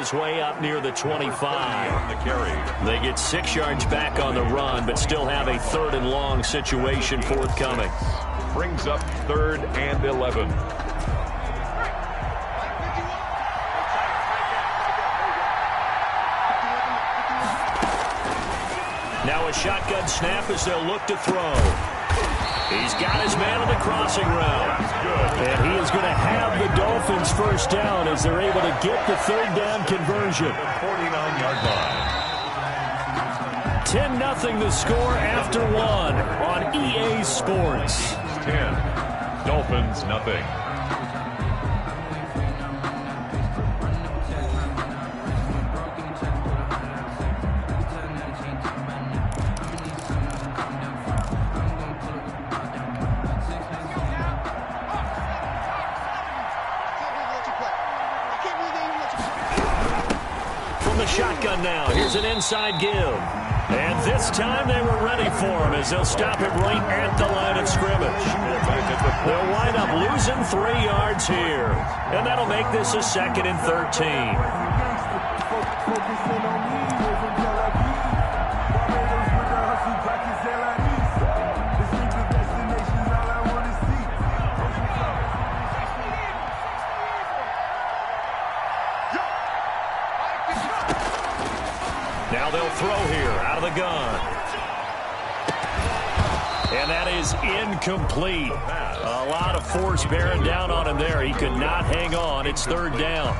his way up near the 25. They get 6 yards back on the run, but still have a 3rd and long situation forthcoming. Brings up 3rd and 11. Now a shotgun snap as they'll look to throw. He's got his man on the crossing route. And he is going to have the Dolphins first down as they're able to get the 3rd down conversion. 49-yard line. 10-0 the score after 1 on EA Sports. 10. Dolphins, nothing. Shotgun now. Here's an inside give. And this time they were ready for him as they'll stop it right at the line of scrimmage. They'll wind up losing 3 yards here. And that'll make this a 2nd and 13. Now they'll throw here out of the gun. And that is incomplete. A lot of force bearing down on him there. He could not hang on. It's 3rd down.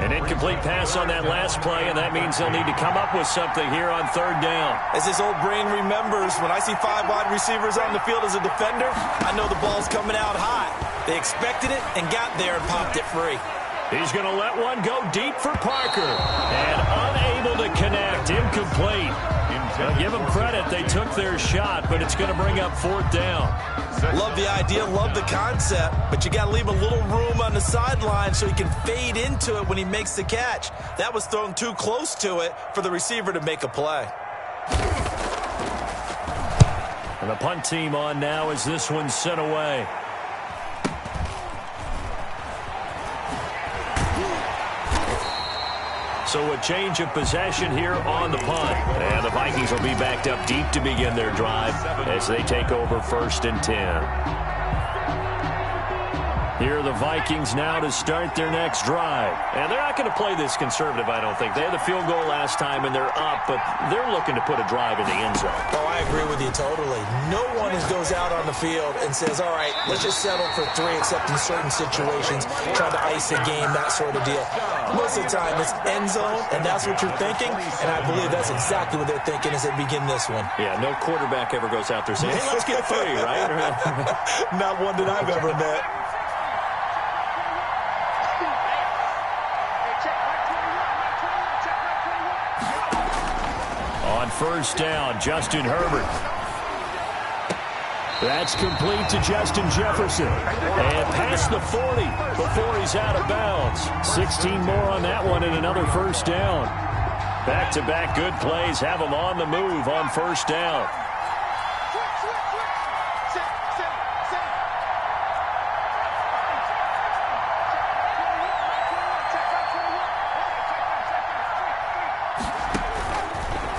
An incomplete pass on that last play, and that means they'll need to come up with something here on 3rd down. As his old brain remembers, when I see 5 wide receivers on the field as a defender, I know the ball's coming out high. They expected it and got there and popped it free. He's going to let one go deep for Parker. And unable to connect. Incomplete. Give them credit. They took their shot, but it's going to bring up 4th down. Love the idea, love the concept, but you got to leave a little room on the sideline so he can fade into it when he makes the catch. That was thrown too close to it for the receiver to make a play. And the punt team on now as this one's sent away. So a change of possession here on the punt. And the Vikings will be backed up deep to begin their drive as they take over 1st and 10. Here are the Vikings now to start their next drive. And they're not going to play this conservative, I don't think. They had the field goal last time, and they're up, but they're looking to put a drive in the end zone. Oh, I agree with you totally. No one goes out on the field and says, all right, let's just settle for 3, except in certain situations, trying to ice a game, that sort of deal. Most of the time, it's end zone, and that's what you're thinking, and I believe that's exactly what they're thinking as they begin this one. Yeah, no quarterback ever goes out there saying, hey, let's get 3, right? Not one that I've ever met. On 1st down, Justin Herbert. That's complete to Justin Jefferson. And past the 40 before he's out of bounds. 16 more on that one and another 1st down. Back-to-back good plays have him on the move on 1st down.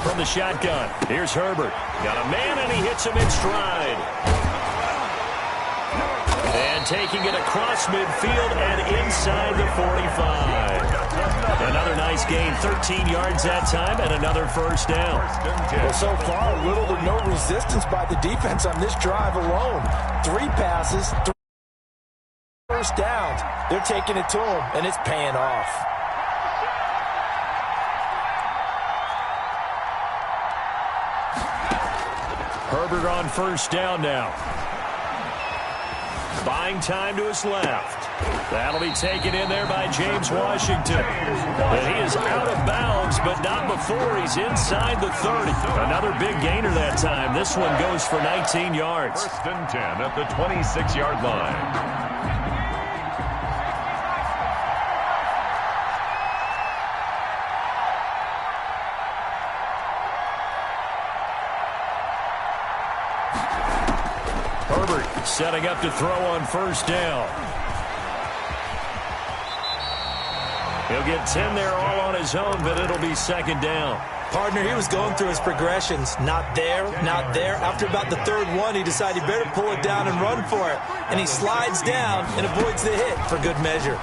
From the shotgun, here's Herbert. Got a man, and he hits him in stride. And taking it across midfield and inside the 45. Another nice gain, 13 yards that time, and another 1st down. Well, so far, little to no resistance by the defense on this drive alone. 3 passes, 3 first downs. They're taking it to him, and it's paying off. Herbert on 1st down now. Buying time to his left. That'll be taken in there by James Washington. And he is out of bounds, but not before he's inside the 30. Another big gainer that time. This one goes for 19 yards. 1st and 10 at the 26-yard line. Setting up to throw on 1st down. He'll get 10 there all on his own, but it'll be second down. Partner, he was going through his progressions. Not there, not there. After about the third one, he decided he better pull it down and run for it. And he slides down and avoids the hit for good measure.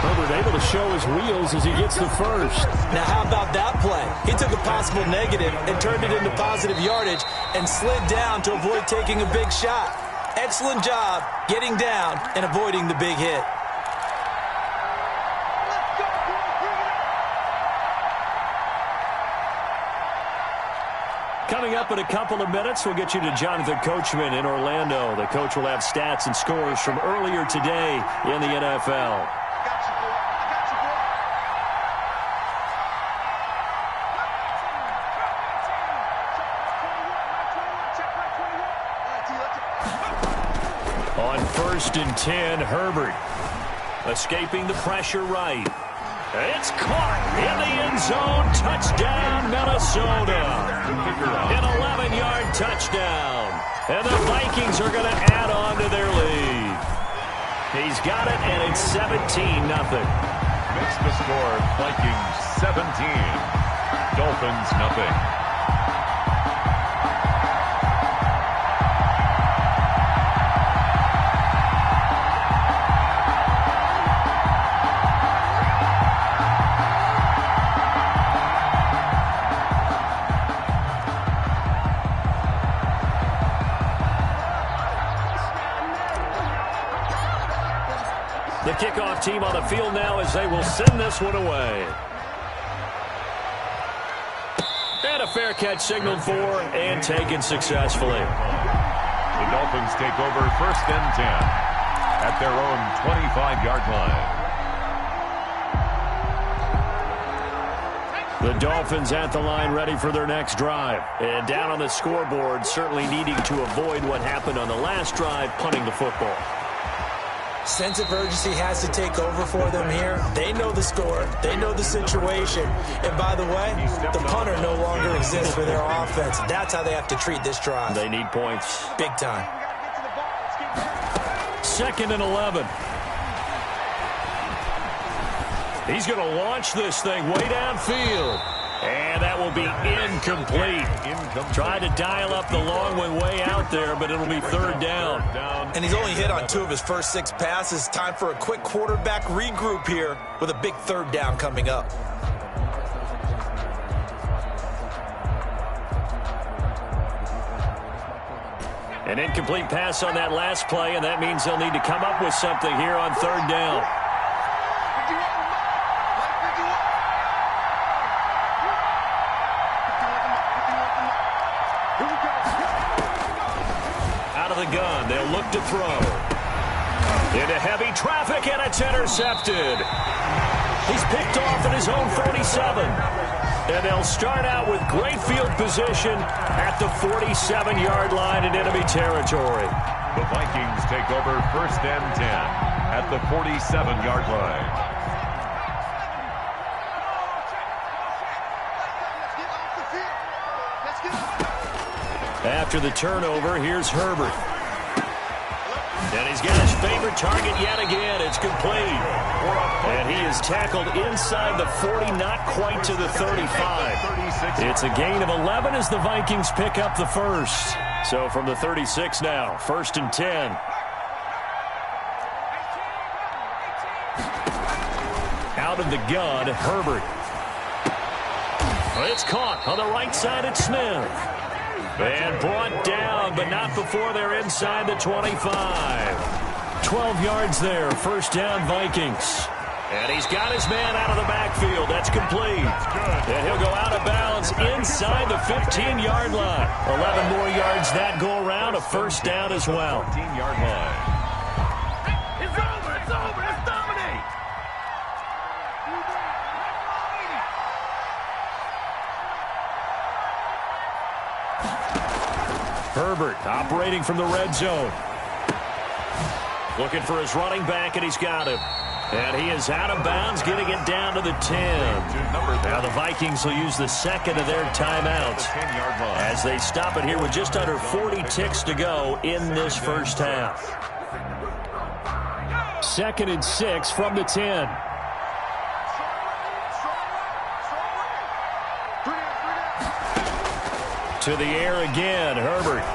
Herbert able to show his wheels as he gets the first. Now, how about that play? He took a possible negative and turned it into positive yardage and slid down to avoid taking a big shot. Excellent job getting down and avoiding the big hit. Coming up in a couple of minutes, we'll get you to Jonathan Coachman in Orlando. The coach will have stats and scores from earlier today in the NFL. On 1st and 10, Herbert escaping the pressure right. It's caught in the end zone. Touchdown, Minnesota. An 11-yard touchdown. And the Vikings are going to add on to their lead. He's got it, and it's 17-0. Makes the score Vikings 17. Dolphins nothing. The kickoff team on the field now as they will send this one away. And a fair catch signaled for and taken successfully. The Dolphins take over 1st and 10 at their own 25-yard line. The Dolphins at the line ready for their next drive. And down on the scoreboard, certainly needing to avoid what happened on the last drive, punting the football. Sense of urgency has to take over for them here. They know the score. They know the situation. And by the way, the punter no longer exists for their offense. That's how they have to treat this drive. They need points. Big time. 2nd and 11. He's going to launch this thing way downfield. And that will be incomplete. Tried to dial up the long one way out there, but it'll be 3rd down. And he's only hit on 2 of his first 6 passes. Time for a quick quarterback regroup here with a big 3rd down coming up. An incomplete pass on that last play, and that means they'll need to come up with something here on 3rd down. Gun. They'll look to throw. Into heavy traffic, and it's intercepted. He's picked off at his own 47. And they'll start out with great field position at the 47-yard line in enemy territory. The Vikings take over 1st and 10 at the 47-yard line. After the turnover, here's Herbert. And he's got his favorite target yet again. It's complete. And he is tackled inside the 40, not quite to the 35. It's a gain of 11 as the Vikings pick up the first. So from the 36 now, 1st and 10. Out of the gun, Herbert. It's caught on the right side at Smith. And brought down, but not before they're inside the 25. 12 yards there, 1st down Vikings. And he's got his man out of the backfield. That's complete. And he'll go out of bounds inside the 15-yard line. 11 more yards that go around, a 1st down as well. 15-yard line. It's over, let's dominate. Herbert operating from the red zone. Looking for his running back, and he's got him. And he is out of bounds, getting it down to the 10. Now the Vikings will use the 2nd of their timeouts as they stop it here with just under 40 ticks to go in this 1st half. 2nd and 6 from the 10. To the air again, Herbert.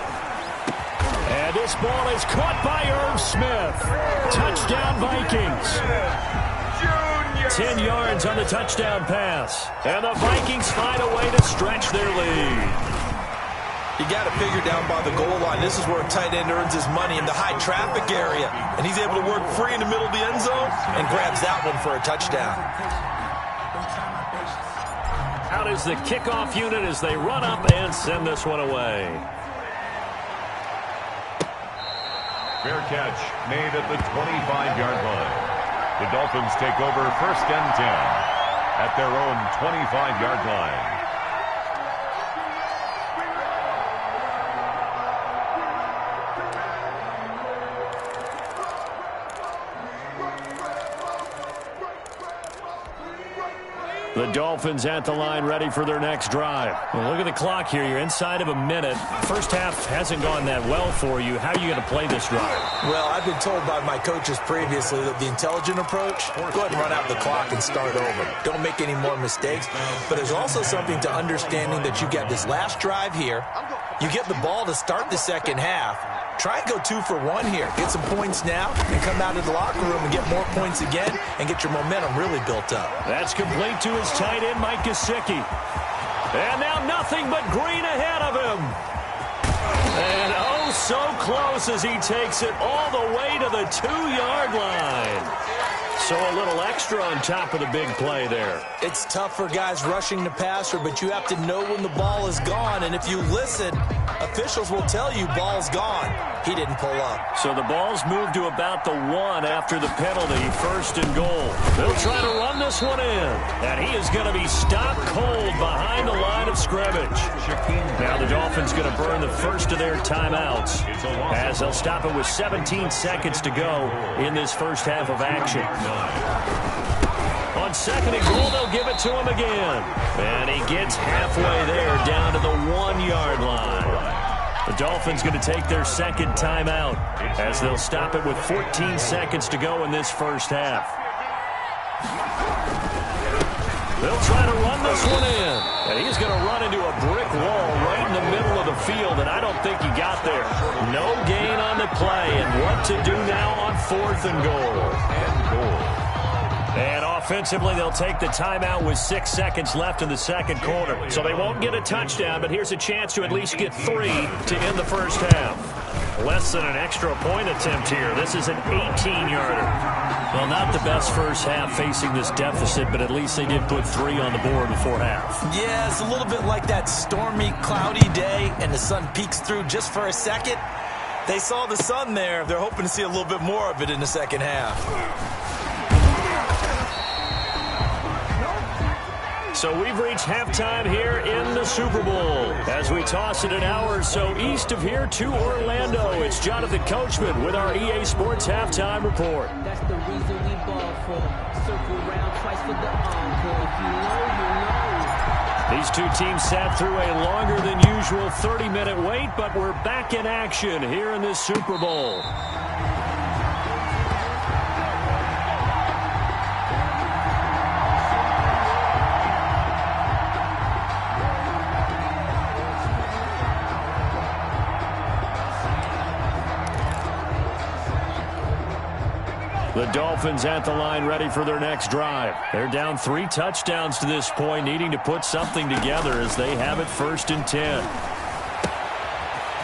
And this ball is caught by Irv Smith. Touchdown, Vikings. 10 yards on the touchdown pass. And the Vikings find a way to stretch their lead. You got to figure down by the goal line. This is where a tight end earns his money, in the high traffic area. And he's able to work free in the middle of the end zone and grabs that one for a touchdown. Out is the kickoff unit as they run up and send this one away. Fair catch made at the 25-yard line. The Dolphins take over 1st and 10 at their own 25-yard line. The Dolphins at the line, ready for their next drive. Well, look at the clock here. You're inside of a minute. First half hasn't gone that well for you. How are you going to play this drive? Well, I've been told by my coaches previously that the intelligent approach, go ahead and run out the clock and start over. Don't make any more mistakes. But there's also something to understanding that you get this last drive here. You get the ball to start the second half. Try and go 2 for 1 here. Get some points now and come out of the locker room and get more points again and get your momentum really built up. That's complete to his tight end, Mike Gesicki. And now nothing but green ahead of him. And oh, so close as he takes it all the way to the 2-yard line. So a little extra on top of the big play there. It's tough for guys rushing the passer, but you have to know when the ball is gone. And if you listen, officials will tell you ball's gone. He didn't pull up. So the ball's moved to about the 1 after the penalty, 1st and goal. They'll try to run this one in. And he is going to be stopped cold behind the line of scrimmage. Now the Dolphins going to burn the first of their timeouts as they'll stop it with 17 seconds to go in this first half of action. On 2nd and goal, they'll give it to him again. And he gets halfway there down to the 1-yard line. The Dolphins going to take their 2nd timeout as they'll stop it with 14 seconds to go in this first half. They'll try to run this one in. And he's going to run into a brick wall right in the middle of the field, and I don't think he got there. No gain on the play, and what to do now on 4th and goal. And offensively, they'll take the timeout with 6 seconds left in the 2nd quarter. So they won't get a touchdown, but here's a chance to at least get 3 to end the first half. Less than an extra point attempt here. This is an 18-yarder. Well, not the best first half facing this deficit, but at least they did put 3 on the board before half. Yeah, it's a little bit like that stormy, cloudy day, and the sun peeks through just for a second. They saw the sun there. They're hoping to see a little bit more of it in the second half. So we've reached halftime here in the Super Bowl. As we toss it an hour or so east of here to Orlando, it's Jonathan Coachman with our EA Sports Halftime Report. That's the reason we ball for. Circle around twice for the encore. If you know, you know. These two teams sat through a longer than usual 30-minute wait, but we're back in action here in this Super Bowl. The Dolphins at the line, ready for their next drive. They're down 3 touchdowns to this point, needing to put something together as they have it 1st and 10.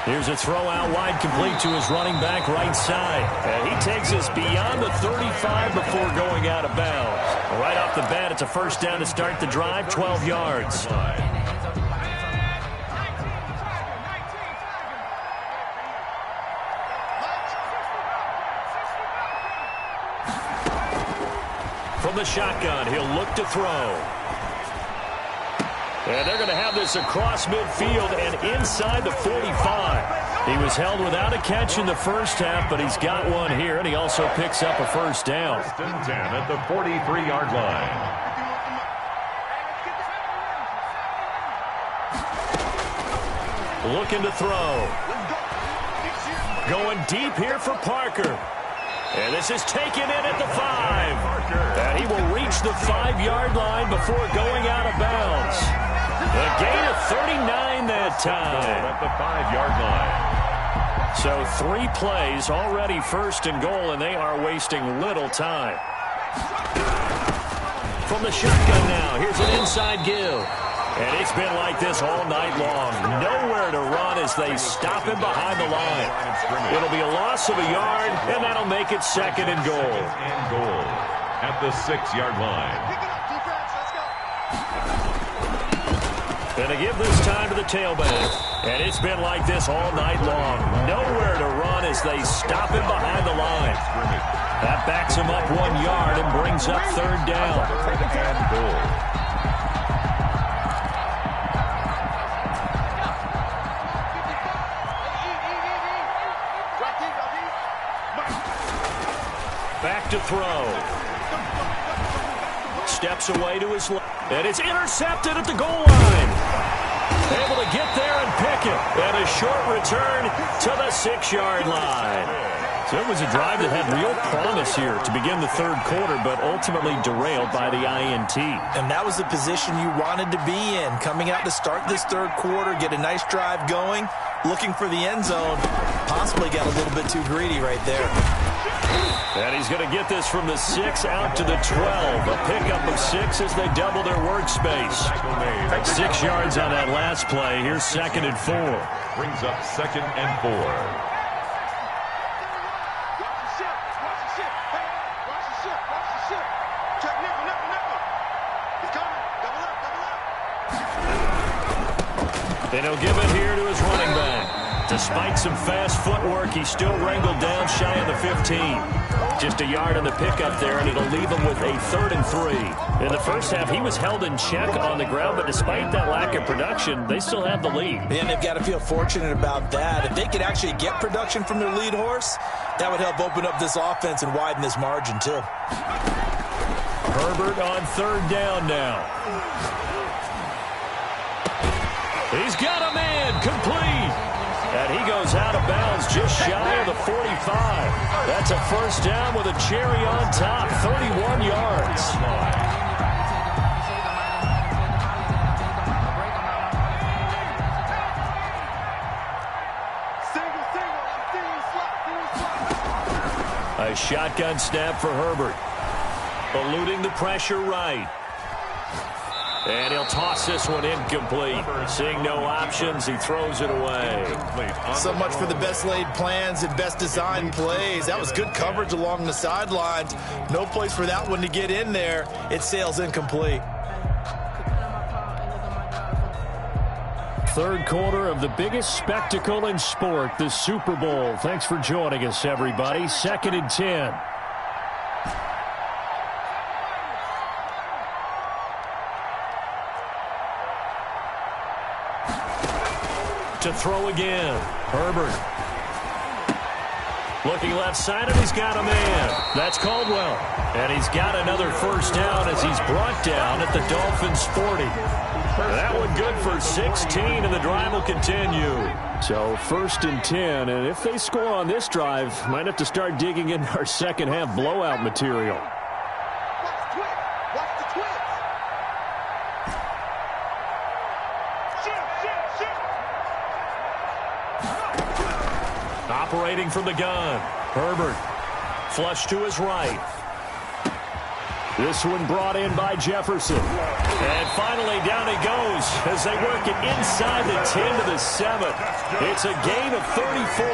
Here's a throw out wide, complete to his running back right side. And he takes us beyond the 35 before going out of bounds. Right off the bat, it's a first down to start the drive, 12 yards. From the shotgun, he'll look to throw. And they're going to have this across midfield and inside the 45. He was held without a catch in the first half, but he's got one here, and he also picks up a first down. 1st and 10 at the 43-yard line. Looking to throw. Going deep here for Parker. And this is taken in at the 5. And he will reach the 5-yard line before going out of bounds. A gain of 39 that time. At the 5-yard line. So 3 plays, already first and goal, and they are wasting little time. From the shotgun now, here's an inside give. And it's been like this all night long. Nowhere to run as they stop him behind the line. It'll be a loss of a yard, and that'll make it second and goal. And goal at the 6-yard line. And they give this time to the tailback. And it's been like this all night long. Nowhere to run as they stop him behind the line. That backs him up 1 yard and brings up third down. Third and goal. Back to throw. Steps away to his left. And it's intercepted at the goal line. Able to get there and pick it. And a short return to the 6-yard line. So it was a drive that had real promise here to begin the third quarter, but ultimately derailed by the INT. And that was the position you wanted to be in. Coming out to start this third quarter, get a nice drive going, looking for the end zone. Possibly got a little bit too greedy right there. And he's going to get this from the 6 out to the 12. A pickup of 6 as they double their workspace. 6 yards on that last play. Here's second and 4. Brings up second and 4. And he'll give it here to his running back. Despite some fast footwork, he's still wrangled down shy of the 15. Just a yard on the pickup there, and it'll leave him with a 3rd and 3. In the first half, he was held in check on the ground, but despite that lack of production, they still have the lead. And they've got to feel fortunate about that. If they could actually get production from their lead horse, that would help open up this offense and widen this margin, too. Herbert on 3rd down now. He's got a man, complete. And he goes out of bounds just shy of the 45. That's a first down with a cherry on top, 31 yards. A shotgun snap for Herbert. Eluding the pressure right. And he'll toss this one incomplete. Seeing no options, he throws it away. So much for the best laid plans and best designed plays. That was good coverage along the sidelines. No place for that one to get in there. It sails incomplete. Third quarter of the biggest spectacle in sport, the Super Bowl. Thanks for joining us, everybody. 2nd and 10. To throw again. Herbert. Looking left side, and he's got a man. That's Caldwell. And he's got another first down as he's brought down at the Dolphins' 40. That one good for 16, and the drive will continue. So 1st and 10, and if they score on this drive, might have to start digging in our second half blowout material. Operating from the gun. Herbert. Flush to his right. This one brought in by Jefferson. And finally down he goes as they work it inside the 10 to the 7. It's a gain of 34.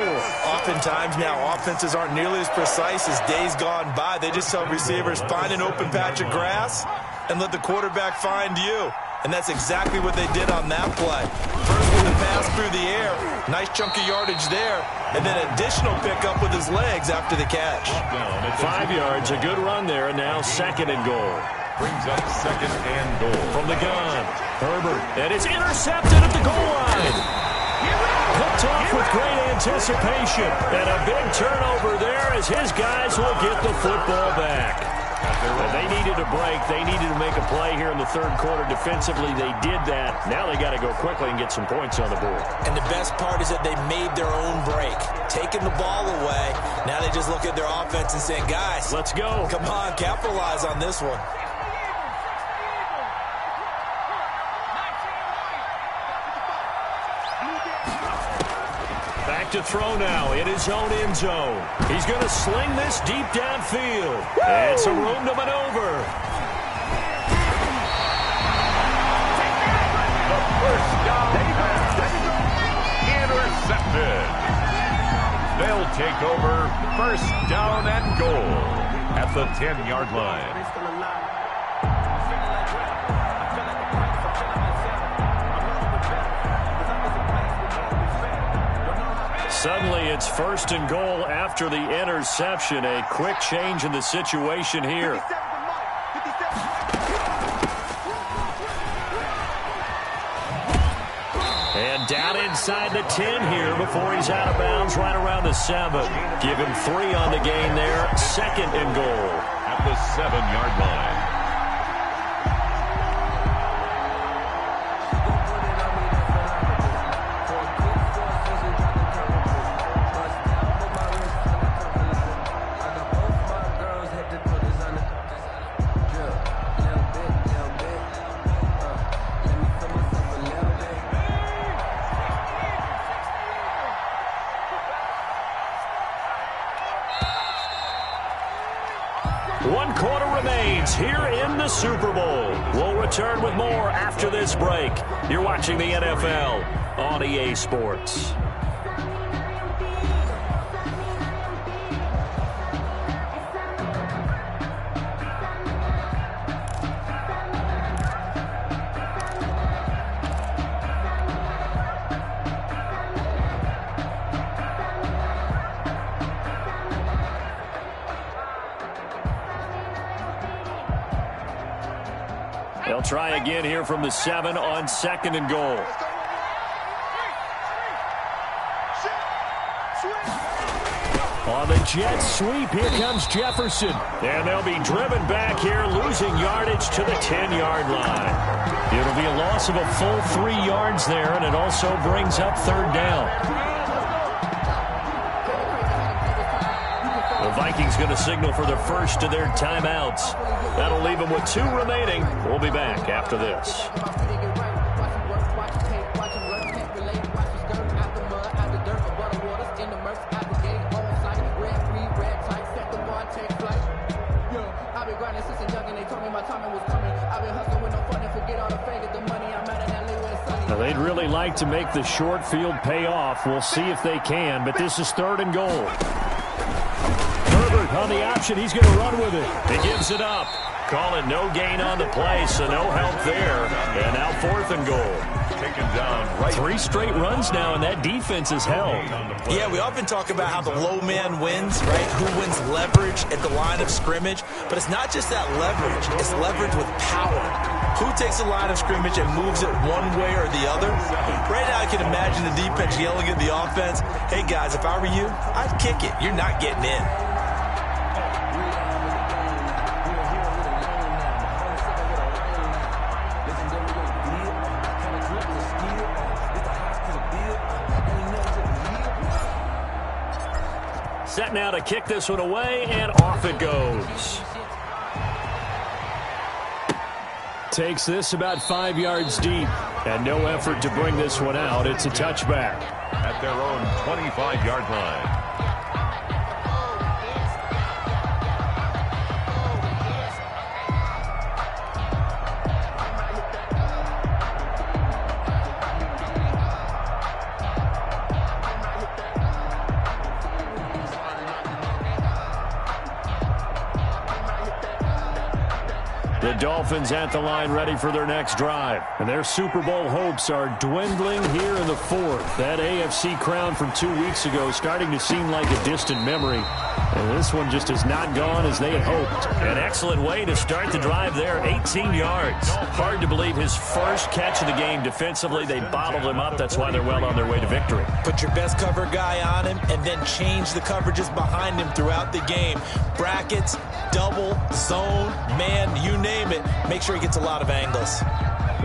Oftentimes now offenses aren't nearly as precise as days gone by. They just tell receivers, find an open patch of grass and let the quarterback find you. And that's exactly what they did on that play. First with the pass through the air. Nice chunk of yardage there. And then additional pickup with his legs after the catch. 5 yards, a good run there, and now 2nd and goal. Brings up 2nd and goal. From the gun, Herbert. And it's intercepted at the goal line. Picked off with great anticipation. And a big turnover there as his guys will get the football back. They needed a break. They needed to make a play here in the third quarter. Defensively, they did that. Now they got to go quickly and get some points on the board. And the best part is that they made their own break. Taking the ball away. Now they just look at their offense and saying, guys, let's go. Come on, capitalize on this one. Back to throw now in his own end zone. He's going to sling this deep downfield. And some room to maneuver. The first down pass. Intercepted. They'll take over first down and goal at the 10-yard line. Suddenly, it's first and goal after the interception. A quick change in the situation here. And down inside the 10 here before he's out of bounds right around the 7. Give him 3 on the gain there. Second and goal at the 7-yard line. One quarter remains here in the Super Bowl. We'll return with more after this break. You're watching the NFL on EA Sports. They'll try again here from the 7 on second and goal. On the jet sweep, here comes Jefferson. And they'll be driven back here, losing yardage to the 10-yard line. It'll be a loss of a full 3 yards there, and it also brings up third down. The Vikings going to signal for the first of their timeouts. That'll leave them with 2 remaining. We'll be back after this. Now, they'd really like to make the short field pay off. We'll see if they can, but this is third and goal. On the option, he's going to run with it. He gives it up. Call it no gain on the play, so no help there. And now fourth and goal. Taken down right. 3 straight runs now, and that defense is held. Yeah, we often talk about how the low man wins, right? Who wins leverage at the line of scrimmage. But it's not just that leverage. It's leverage with power. Who takes the line of scrimmage and moves it one way or the other? Right now, I can imagine the defense yelling at the offense, hey, guys, if I were you, I'd kick it. You're not getting in. Set now to kick this one away, and off it goes. Takes this about 5 yards deep, and no effort to bring this one out. It's a touchback. At their own 25-yard line. The Dolphins at the line ready for their next drive. And their Super Bowl hopes are dwindling here in the fourth. That AFC crown from 2 weeks ago starting to seem like a distant memory. And this one just has not gone as they had hoped. An excellent way to start the drive there, 18 yards. Hard to believe his first catch of the game defensively. They bottled him up. That's why they're well on their way to victory. Put your best cover guy on him and then change the coverages behind him throughout the game. Brackets, double, zone, man, you name it. Make sure he gets a lot of angles.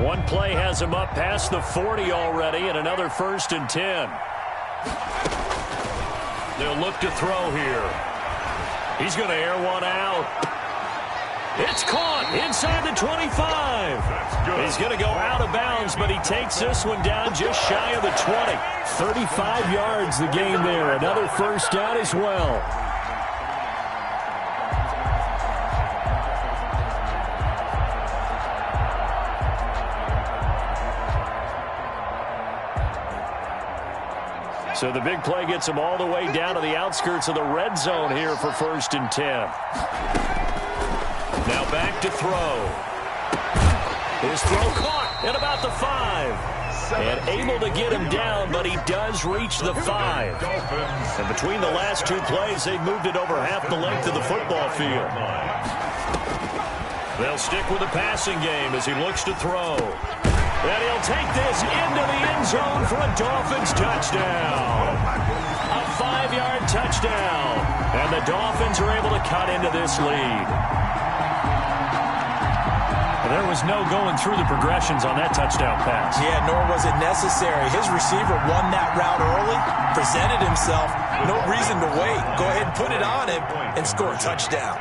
One play has him up past the 40 already, and another 1st and 10. They'll look to throw here. He's going to air one out. It's caught inside the 25. He's going to go out of bounds, but he takes this one down just shy of the 20. 35 yards the game there. Another 1st down as well. So the big play gets him all the way down to the outskirts of the red zone here for 1st and 10. Now back to throw. His throw caught at about the 5. And able to get him down, but he does reach the 5. And between the last 2 plays, they've moved it over half the length of the football field. They'll stick with the passing game as he looks to throw. And he'll take this into the end zone for a Dolphins touchdown. A 5-yard touchdown. And the Dolphins are able to cut into this lead. There was no going through the progressions on that touchdown pass. Yeah, nor was it necessary. His receiver won that route early, presented himself. No reason to wait. Go ahead and put it on him and score a touchdown.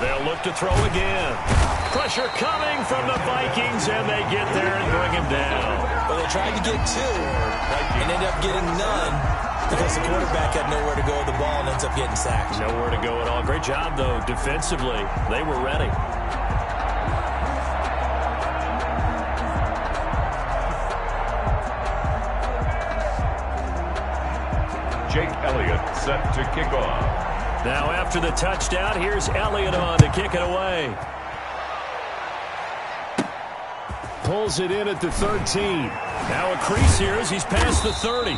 They'll look to throw again. Pressure coming from the Vikings, and they get there and bring him down. Well, they tried to get 2 and ended up getting none because the quarterback had nowhere to go with the ball and ends up getting sacked. Nowhere to go at all. Great job, though, defensively. They were ready. Jake Elliott set to kick off. Now after the touchdown, here's Elliott on to kick it away. Pulls it in at the 13. Now a crease here as he's past the 30.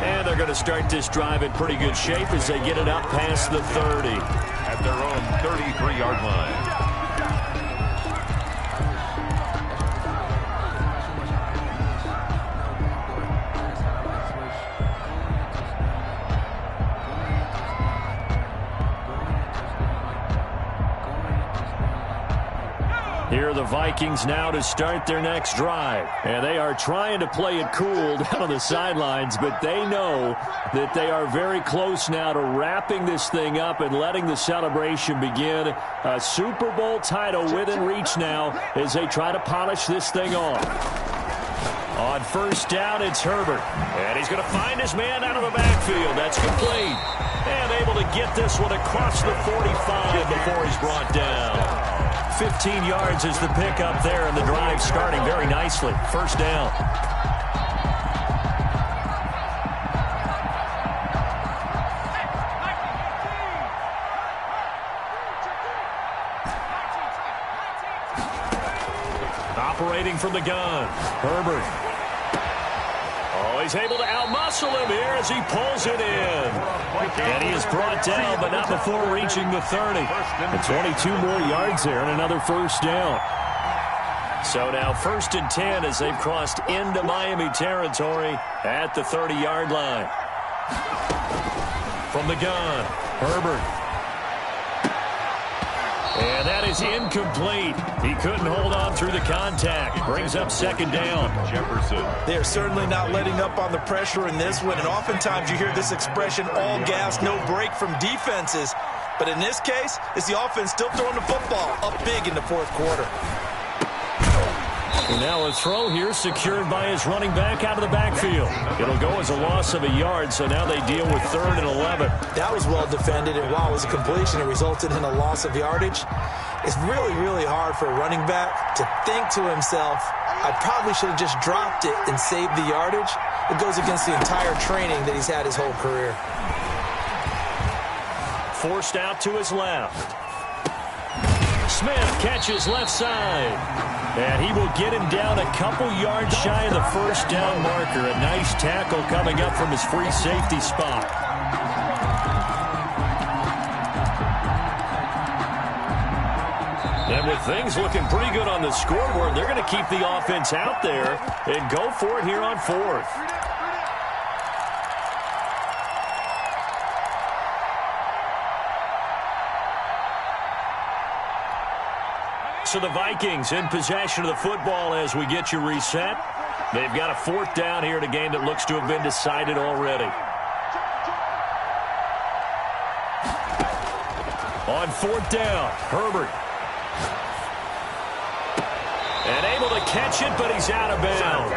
And they're going to start this drive in pretty good shape as they get it up past the 30. At their own 33-yard line. Here are the Vikings now to start their next drive. And they are trying to play it cool down on the sidelines, but they know that they are very close now to wrapping this thing up and letting the celebration begin. A Super Bowl title within reach now as they try to polish this thing off. On 1st down, it's Herbert. And he's going to find his man out of the backfield. That's complete. And able to get this one across the 45 before he's brought down. 15 yards is the pickup there, and the drive starting very nicely. 1st down. Operating from the gun, Herbert. Oh, he's able to outmuscle him here as he pulls it in. And he is brought down, but not before reaching the 30. And 22 more yards there and another 1st down. So now 1st and 10 as they've crossed into Miami territory at the 30-yard line. From the gun, Herbert. And that is incomplete. He couldn't hold on through the contact. Brings up 2nd down. Jefferson. They are certainly not letting up on the pressure in this one. And oftentimes you hear this expression, all gas, no break from defenses. But in this case, it's the offense still throwing the football up big in the 4th quarter. And now a throw here secured by his running back out of the backfield. It'll go as a loss of a yard, so now they deal with 3rd and 11. That was well defended, and while it was a completion, it resulted in a loss of yardage. It's really, really hard for a running back to think to himself, I probably should have just dropped it and saved the yardage. It goes against the entire training that he's had his whole career. Forced out to his left. Smith catches left side. And he will get him down a couple yards shy of the 1st down marker. A nice tackle coming up from his free safety spot. And with things looking pretty good on the scoreboard, they're going to keep the offense out there and go for it here on 4th. So the Vikings in possession of the football as we get you reset. They've got a 4th down here in a game that looks to have been decided already. On 4th down, Herbert. And able to catch it, but he's out of bounds.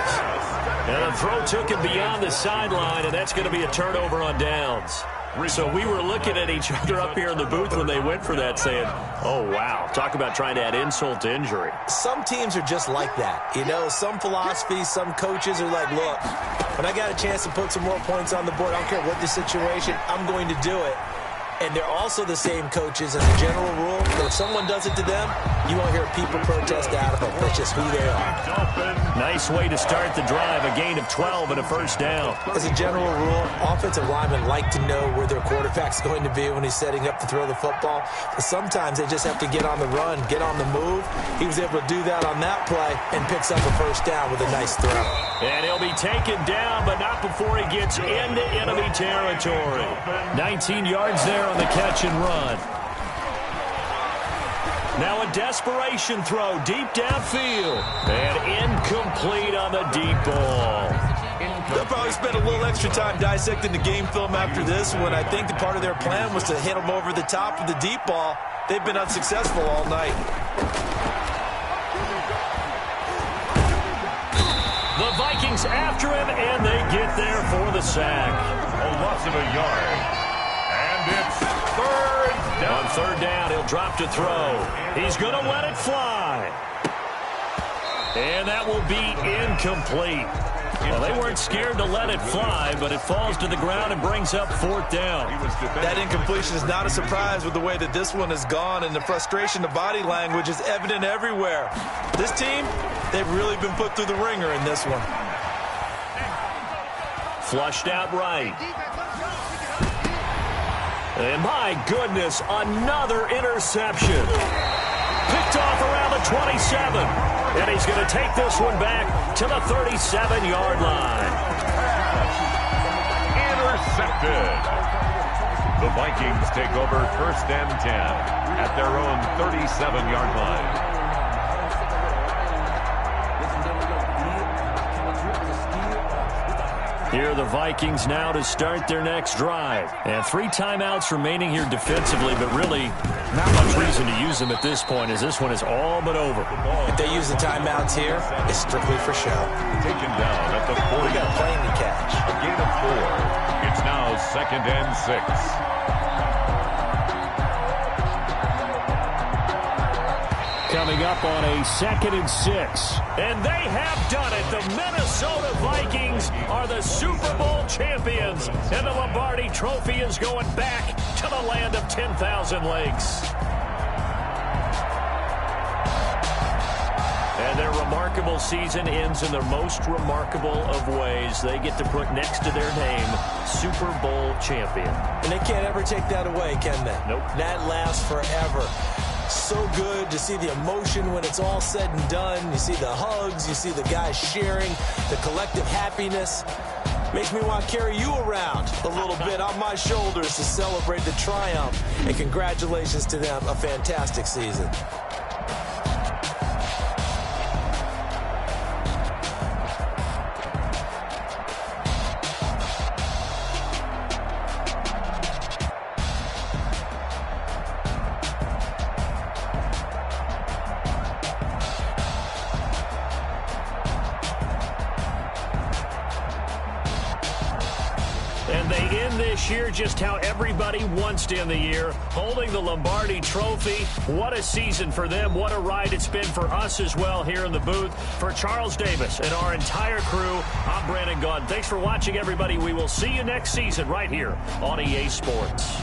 And the throw took him beyond the sideline, and that's going to be a turnover on downs. So we were looking at each other up here in the booth when they went for that saying, oh, wow, talk about trying to add insult to injury. Some teams are just like that. You know, some philosophies, some coaches are like, look, when I got a chance to put some more points on the board, I don't care what the situation, I'm going to do it. And they're also the same coaches as a general rule. But if someone does it to them, you won't hear people protest out of them. That's just who they are. Nice way to start the drive. A gain of 12 and a 1st down. As a general rule, offensive linemen like to know where their quarterback's going to be when he's setting up to throw the football. But sometimes they just have to get on the run, get on the move. He was able to do that on that play and picks up a 1st down with a nice throw. And he'll be taken down, but not before he gets into enemy territory. 19 yards there on the catch and run. Now a desperation throw deep downfield. And incomplete on the deep ball. They'll probably spend a little extra time dissecting the game film after this one. I think the part of their plan was to hit them over the top of the deep ball. They've been unsuccessful all night. The Vikings after him, and they get there for the sack. A loss of a yard. And it's 3rd down. On 3rd down, he'll drop to throw. He's going to let it fly. And that will be incomplete. Well, they weren't scared to let it fly, but it falls to the ground and brings up 4th down. That incompletion is not a surprise with the way that this one has gone, and the frustration, the body language is evident everywhere. This team, they've really been put through the ringer in this one. Flushed out right. And my goodness, another interception. Picked off around the 27. And he's going to take this one back to the 37-yard line. Intercepted. The Vikings take over 1st and 10 at their own 37-yard line. Here are the Vikings now to start their next drive. And 3 timeouts remaining here defensively, but really not much reason to use them at this point as this one is all but over. If they use the timeouts here, it's strictly for show. Taken down at the 40. We got a plane to catch. A gain of 4. It's now 2nd and 6. Coming up on a 2nd and 6. And they have done it. The Minnesota Vikings are the Super Bowl champions. And the Lombardi Trophy is going back to the land of 10,000 lakes. And their remarkable season ends in the most remarkable of ways. They get to put next to their name, Super Bowl champion. And they can't ever take that away, can they? Nope. That lasts forever. So good to see the emotion when it's all said and done. You see the hugs, you see the guys sharing, the collective happiness. Makes me want to carry you around a little bit on my shoulders to celebrate the triumph. And congratulations to them, a fantastic season. And they end this year just how everybody wants to end the year, holding the Lombardi Trophy. What a season for them. What a ride it's been for us as well here in the booth. For Charles Davis and our entire crew, I'm Brandon Gaudin. Thanks for watching, everybody. We will see you next season right here on EA Sports.